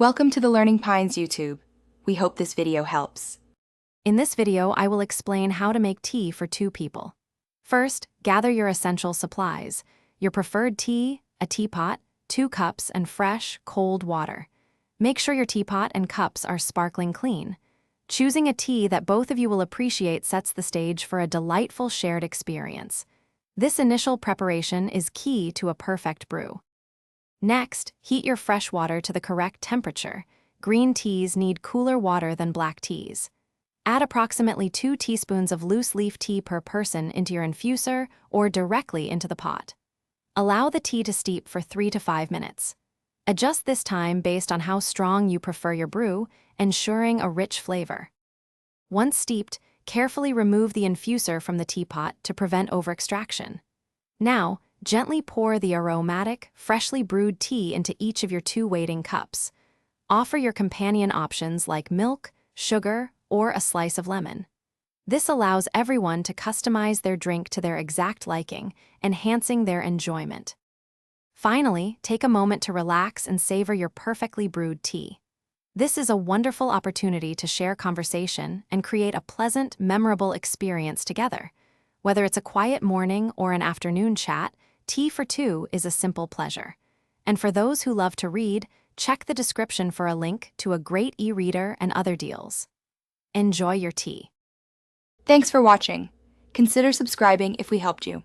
Welcome to the Learning Pines YouTube. We hope this video helps. In this video, I will explain how to make tea for 2 people. First, gather your essential supplies: your preferred tea, a teapot, 2 cups, and fresh, cold water. Make sure your teapot and cups are sparkling clean. Choosing a tea that both of you will appreciate sets the stage for a delightful shared experience. This initial preparation is key to a perfect brew. Next, heat your fresh water to the correct temperature. Green teas need cooler water than black teas. Add approximately 2 teaspoons of loose leaf tea per person into your infuser or directly into the pot. Allow the tea to steep for 3 to 5 minutes. Adjust this time based on how strong you prefer your brew, ensuring a rich flavor. Once steeped, carefully remove the infuser from the teapot to prevent overextraction. Now, gently pour the aromatic, freshly brewed tea into each of your 2 waiting cups. Offer your companion options like milk, sugar, or a slice of lemon. This allows everyone to customize their drink to their exact liking, enhancing their enjoyment. Finally, take a moment to relax and savor your perfectly brewed tea. This is a wonderful opportunity to share conversation and create a pleasant, memorable experience together. Whether it's a quiet morning or an afternoon chat, tea for 2 is a simple pleasure. And for those who love to read, check the description for a link to a great e-reader and other deals. Enjoy your tea. Thanks for watching. Consider subscribing if we helped you.